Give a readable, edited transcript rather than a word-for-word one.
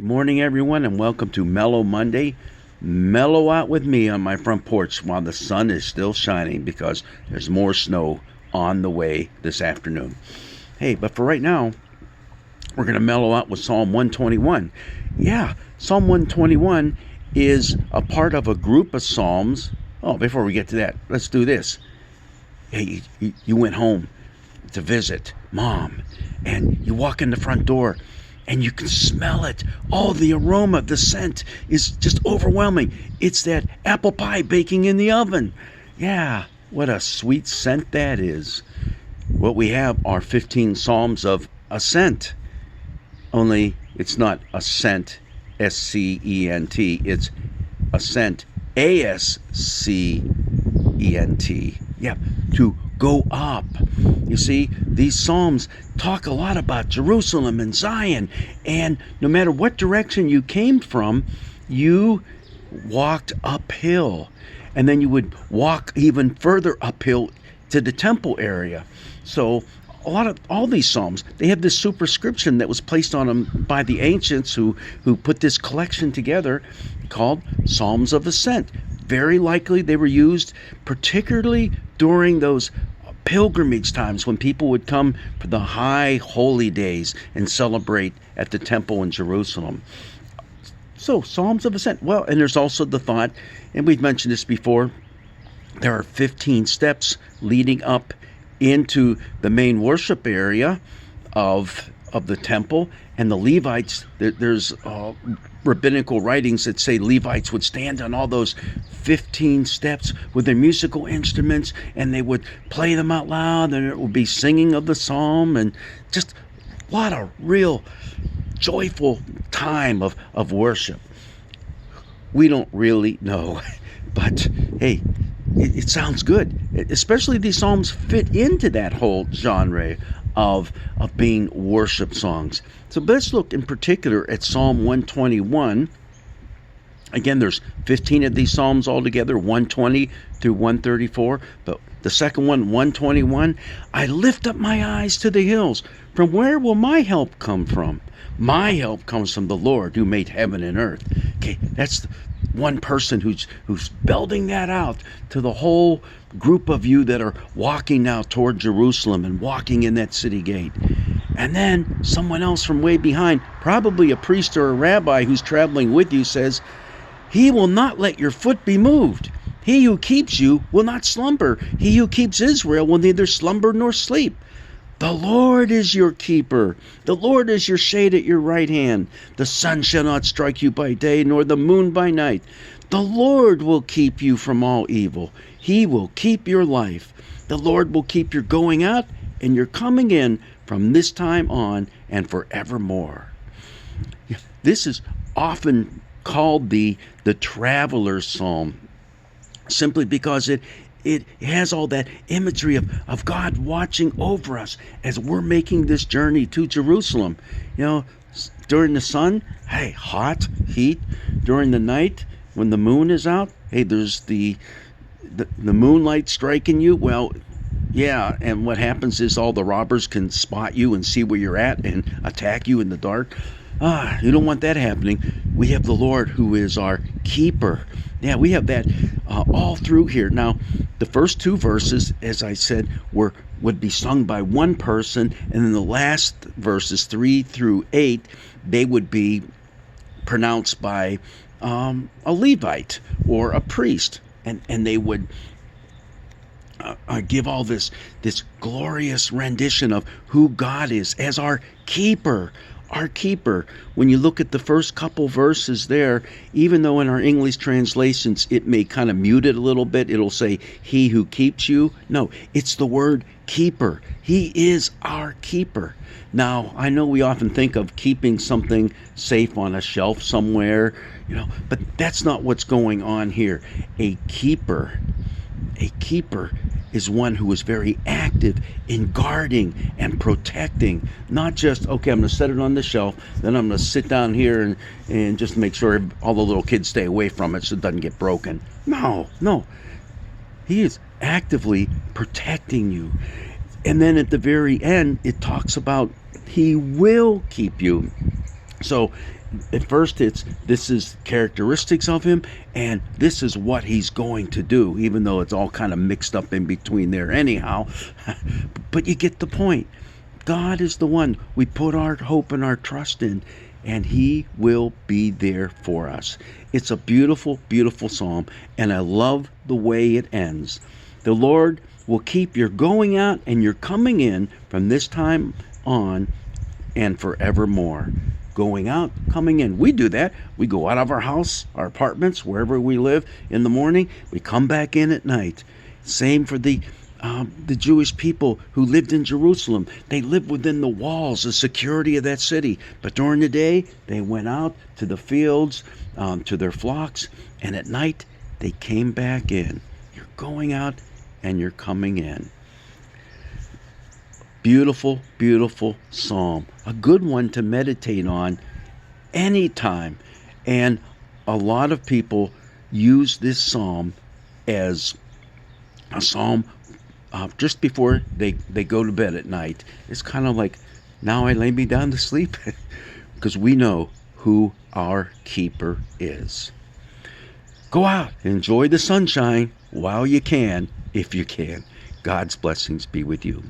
Good morning, everyone, and welcome to Mellow Monday. Mellow out with me on my front porch while the sun is still shining because there's more snow on the way this afternoon. Hey, but for right now, we're going to mellow out with Psalm 121. Yeah, Psalm 121 is a part of a group of Psalms. Oh, before we get to that, let's do this. Hey, you went home to visit Mom, and you walk in the front door, and you can smell it. Oh, the aroma, the scent is just overwhelming. It's that apple pie baking in the oven. Yeah, what a sweet scent that is. What we have are 15 Psalms of ascent. Only it's not ascent, S-C-E-N-T. It's ascent, A-S-C-E-N-T. Yeah, to go up. You see, these Psalms talk a lot about Jerusalem and Zion, and no matter what direction you came from, you walked uphill, and then you would walk even further uphill to the temple area. So all these Psalms, they have this superscription that was placed on them by the ancients who put this collection together called Psalms of Ascent. Very likely they were used particularly during those pilgrimage times when people would come for the high holy days and celebrate at the temple in Jerusalem. So, Psalms of Ascent. Well, and there's also the thought, and we've mentioned this before, there are 15 steps leading up into the main worship area of the temple, and the Levites, there's rabbinical writings that say Levites would stand on all those 15 steps with their musical instruments, and they would play them out loud, and it would be singing of the psalm, and just a lot of real joyful time of worship. We don't really know, but hey, it sounds good. Especially these psalms fit into that whole genre of being worship songs. So let's look in particular at Psalm 121. Again, there's 15 of these psalms altogether, 120 through 134. But the second one, 121, I lift up my eyes to the hills. From where will my help come from? My help comes from the Lord who made heaven and earth. Okay, that's one person who's building that out to the whole group of you that are walking now toward Jerusalem and walking in that city gate. And then someone else from way behind, probably a priest or a rabbi who's traveling with you, says, He will not let your foot be moved. He who keeps you will not slumber. He who keeps Israel will neither slumber nor sleep. The Lord is your keeper. The Lord is your shade at your right hand. The sun shall not strike you by day, nor the moon by night. The Lord will keep you from all evil. He will keep your life. The Lord will keep your going out and your coming in from this time on and forevermore. This is often called the traveler's psalm, simply because it has all that imagery of God watching over us as we're making this journey to Jerusalem. You know, during the sun, hey, hot, heat. During the night, when the moon is out, hey, there's the moonlight striking you. Well, yeah, and what happens is all the robbers can spot you and see where you're at and attack you in the dark. You don't want that happening. We have the Lord who is our keeper. Yeah, we have that all through here. Now, the first two verses, as I said, would be sung by one person, and then the last verses, 3 through 8, they would be pronounced by a Levite or a priest, and they would give all this glorious rendition of who God is as our keeper. Our keeper. When you look at the first couple verses there, even though in our English translations it may kind of mute it a little bit, it'll say, He who keeps you. No, it's the word keeper. He is our keeper. Now, I know we often think of keeping something safe on a shelf somewhere, but that's not what's going on here. A keeper is one who is very active in guarding and protecting. Not just, okay, I'm going to set it on the shelf, then I'm going to sit down here and just make sure all the little kids stay away from it so it doesn't get broken. No. He is actively protecting you. And then at the very end, it talks about He will keep you. So at first it's this is characteristics of him, and this is what he's going to do, even though it's all kind of mixed up in between there anyhow. But you get the point. God is the one we put our hope and our trust in, and he will be there for us. It's a beautiful, beautiful psalm, and I love the way it ends. The Lord will keep your going out and your coming in from this time on and forevermore. Going out, coming in. We do that. We go out of our house, our apartments, wherever we live in the morning. We come back in at night. Same for the Jewish people who lived in Jerusalem. They lived within the walls, the security of that city. But during the day, they went out to the fields, to their flocks, and at night, they came back in. You're going out and you're coming in. Beautiful, beautiful psalm. A good one to meditate on anytime. And a lot of people use this psalm as a psalm just before they go to bed at night. It's kind of like, now I lay me down to sleep, because we know who our keeper is. Go out, enjoy the sunshine while you can, if you can. God's blessings be with you.